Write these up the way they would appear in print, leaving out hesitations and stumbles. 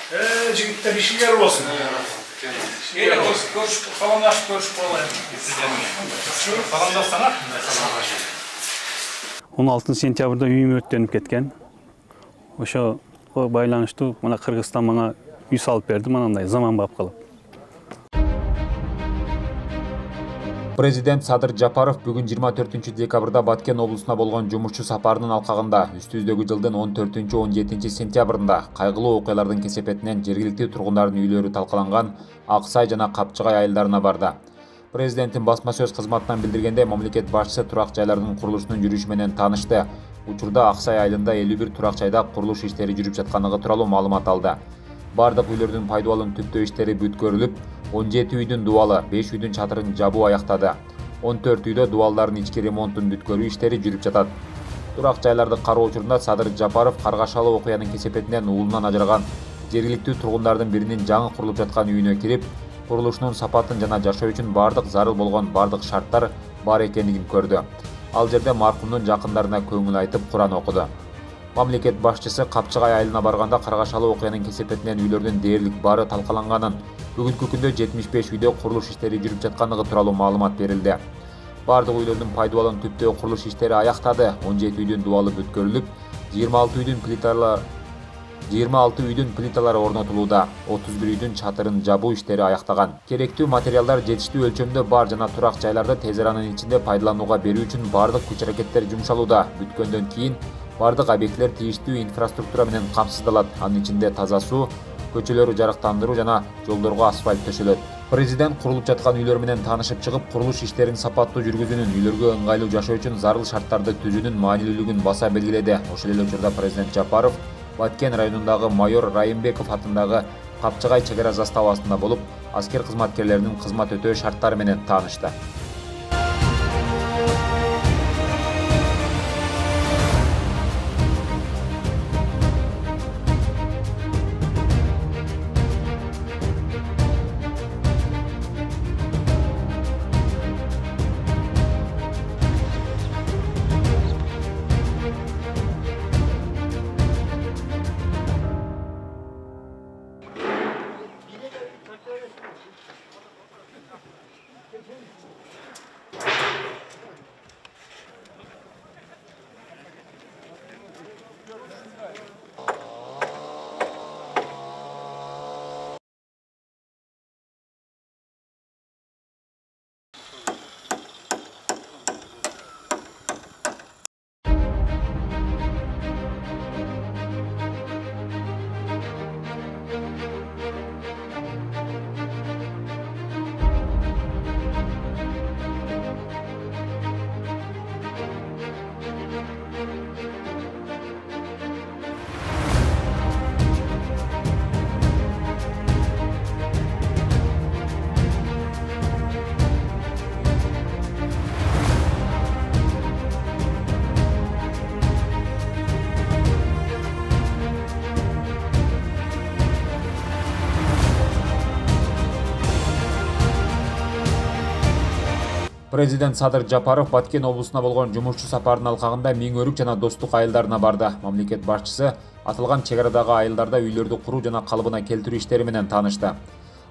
Жігіттер işler olsun. Eyle görüşüp falanlaşıp görüşüp olayım. Falandaşsana. 16 sentябрда үйім өрттеніп кеткен. Ошо байланыштуу мына Кыргызстан мага үй салып берди, мынандай заманбап кылып. Президент Садыр Жапаров бүгін 24 декабрда Баткен облысына болгон жумушчу сапарынын алкагында үстүбүздөгү жылдын 14-17 сентябрында кайгылуу окуялардын кесепетинен жергиликтүү тургундардын үйлөрү талкаланган Аксай жана Капчыгай айылдарына барды. Президенттин басма сөз кызматынан билдиргенде, мамлекет башчысы турак жайлардын курулушунун жүрүшү менен таанышты. Учурда Аксай айылында 51 турак жайда курулуш иштери жүрүп жаткандыгы тууралуу маалымат алды. Бардык үйлөрдүн пайдубалын түптөө иштери бүткөрүлүп, 17 үйдүн дубалы, 5 үйдүн чатырын жабуу аяктады. 14 үйдө дубалдардын ички ремонтун бүткөрүү иштери жүрүп жатат. Турак жайларды кароо учурунда Садыр Жапаров каргашалуу окуянын кесепетинен уулунан ажыраган жергиликтүү тургундардын биринин жаңы курулуп жаткан үйүнө кирип, курулушунун сапатын жана жашоо үчүн бардык зарыл болгон бардык шарттар бар экендигин көрдү. Ал жерде маркумдун жакындарына көңүл айтып Куран окуду. Мамлекет башчысы Капчыгай айылына барганда каргашалуу окуянын кесепетинен үйлөрдүн дээрлик бары талкаланганын, бүгүнкү күндө 75 үйдө курулуш иштери жүрүп жаткандыгы тууралуу маалымат берилди. Бардык үйлөрдүн пайдубалын түптөө курулуш иштери аяктады. 17 үйдүн дубалы бүткөрүлүп, 26 үйдүн плиталары орнотулууда, 31 үйдүн чатырын жабуу иштери аяктаган. Керектүү материалдар жетиштүү өлчөмдө бар жана турак жайларды тез аранын ичинде пайдаланууга берүү үчүн бардык күч-аракеттер жумшалууда. Бүткөндөн кийин бардык объекттер тийиштүү инфраструктура менен камсыздалат. Анын ичинде таза суу, көчөлөрү жарыктандыруу жана жолдорго асфальт төшөлөт. Президент курулуп жаткан үйлөр менен таанышып чыгып, курулуш иштерин сапаттуу жүргүзүүнүн, үйлөргө ыңгайлуу жашоо үчүн зарыл шарттарды түзүүнүн маанилүүлүгүн баса белгиледи. Ошол эле учурда президент Жапаров Баткен районундагы майор Райымбеков атындагы Капчыгай чек ара заставасында болуп, аскер кызматкерлеринин кызмат өтөө шарттары менен таанышты. Президент Садыр Жапаров Баткен облусуна болгон жумушчу сапарынын алкагында Миңөрүк жана Достук айылдарына барды. Мамлекет башчысы аталган чек арадагы айылдарда үйлөрдү куруу жана калыбына келтирүү иштери менен таанышты.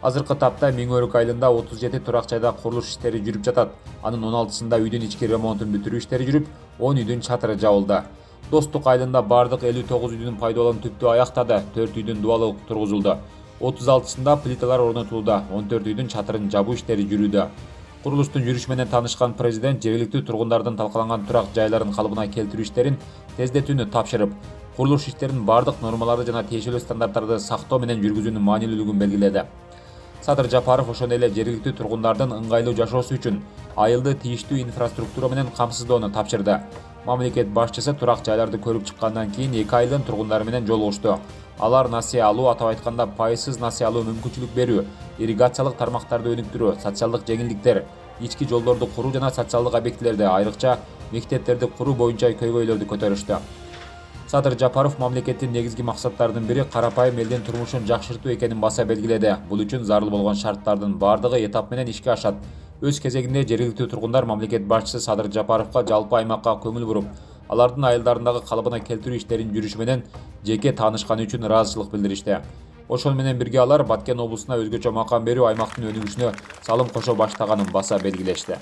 Азыркы тапта Миңөрүк айылында 37 турак жайда курулуш иштери жүрүп жатат. Анын 16-сында үйдүн ички ремонтун бүтүрүү иштери жүрүп, 10 үйдүн чатыры жабылды. Достук айылында бардык 59 үйдүн пайдубалын түптөө аяктады, 4 үйдүн дубалы тургузулду. 36-сында плиталар орнотулууда, 14 үйдүн чатырын жабуу иштери жүрүүдө. Курулуштун жүрүшү менен таанышкан президент жергиликтүү тургундардын талкаланган турак жайларын калыбына келтирүү иштерин тездетүүнү тапшырып, курулуш иштеринин бардык нормаларды жана тиешелүү стандарттарды сактоо менен жүргүзүүнүн маанилүүлүгүн белгиледи. Садыр Жапаров ошондой эле жергиликтүү тургундардын ыңгайлуу жашоосу үчүн айылды тийиштүү инфраструктура менен камсыздоону тапшырды. Мамлекет башчысы турак жайларды көрүп чыккандан кийин 2 айылдын тургундары менен жолугушту. Алар насыя алуу, атап айтканда пайызсыз насыя алуу мүмкүнчүлүк берүү, ирригациялык тармактарды өнүктүрүү, социалдык жеңилдиктер, ички жолдорду куруу жана социалдык объектилерди, айрыкча мектептерди куруу боюнча көйгөйлөрдү көтөрүштү. Садыр Жапаров мамлекеттин негизги максаттарынын бири карапайым элдин турмушун жакшыртуу экенин баса белгиледи. Бул үчүн зарыл болгон шарттардын бардыгы этап менен ишке ашат. Өз кезегинде жергиликтүү тургундар мамлекет башчысы Садыр Жапаровго жалпы аймакка көңүл буруп, алардын айылдарындагы калыбына келтирүү иштеринин жүрүшү менен жеке таанышканы үчүн ыраазычылык билдиришти. Ошол менен бирге алар Баткен облусуна өзгөчө макам берүү аймактын өнүгүшүнө салым кошо баштаганын баса белгилешти.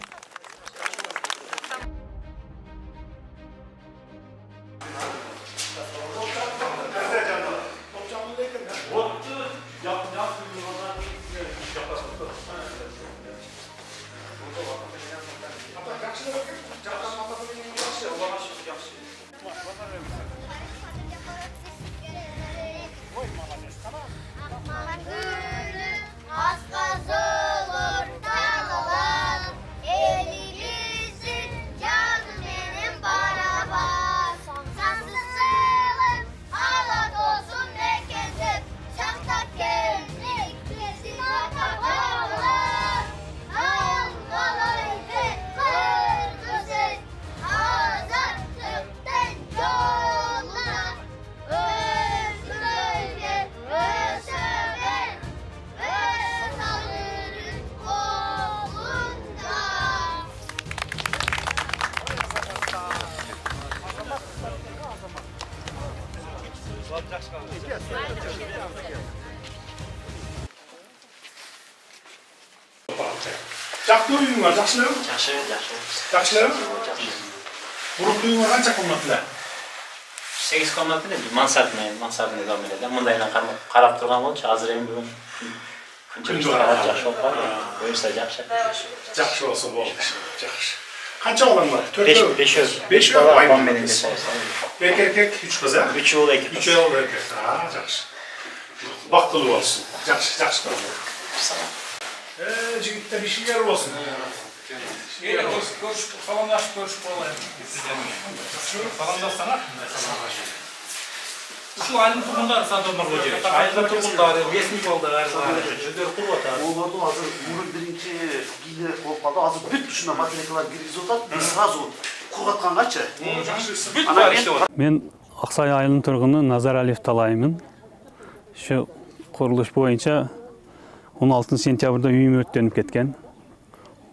Жактуу үйүң бар, жакшылабы? Жакшылабы? Буруктуу үйүң канча комнаталы? 8 комнаталы, мансардный дом эле да. Мындайынан карап турган болчу, азыр эми бүгүн күнчүлүк карап жакшы болуп калды. Буюрса жакшы. Жакшы болсо болду. Жакшы. Канча балаң бар? 4 5 бала бала менен де. Эркек 3 кыз, а? 3 уул 2 кыз. 3 уул эркек. Жакшы. Бактылуу болсун. Жакшы болду. Жигиттер ишиңер болсун. Эне көрүшүп, саламдашып көрүшүп алайын. Саламдашсаңар. Ушул айылдын тургундары сандырмак болчу. Айылдын тургундары, местник балдар, өздөрү куруп атат. Оларды азыр мурун биринчи кийине болуп калды. Азыр бүт ушундай материалдар киргизип атат. Биз сразу куруп аткангачы. Бүт бар иштеп атат. Мен Аксай айылынын тургуну Назаралиев Талаймын. Şu kuruluş boyunca 16 sentyabrda үйүм өрттөнүп кеткен.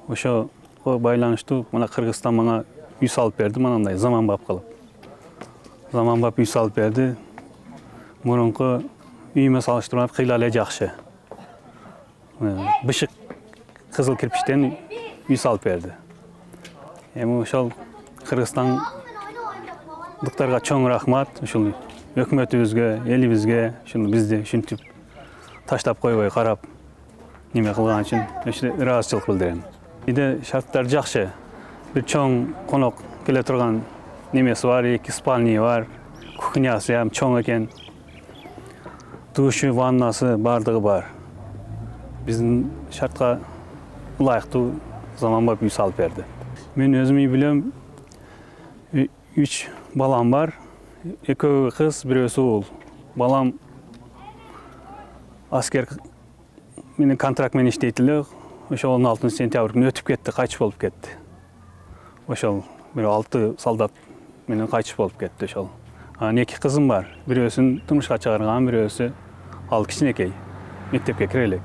Ошо байланыштуу мына Кыргызстан мага үй салып берди, мынандай заманбап кылып. Заманбап үй салып берди. Мурунку үйүмө салыштырмап кыйла эле жакшы. Бышык кызыл кирпичтен үй салып берди. Эми ошол Кыргызстандыктарга чоң рахмат, ушул өкмөтүбүзгө, элибизге, ушуну бизди ушинтип таштап койбой карап неме кылган үчүн ыраазычылык билдирем. Үйдө шарттар жакшы. Бир чоң конок келе турган немеси бар, 2 спальни бар, кухнясы ham чоң экен. Душу, ваннасы бардыгы бар. Биздин шартка ылайыктуу заманбап үй салып берди. Мен өзүм үй билем, 3 балам бар. Экөө кыз, бирөөсү уул. Балам аскер менен контракт менен иштейт эле. Ошол 16 сентябрь күнү өтүп кетти, кайтыш болуп кетти. Ошол бир 6 солдат менен кайтыш болуп кетти ошол. Анан 2 кызым бар. Бирөөсүн турмушка чыгарган, бирөөсү ал кичинекей. Мектепке кире элек.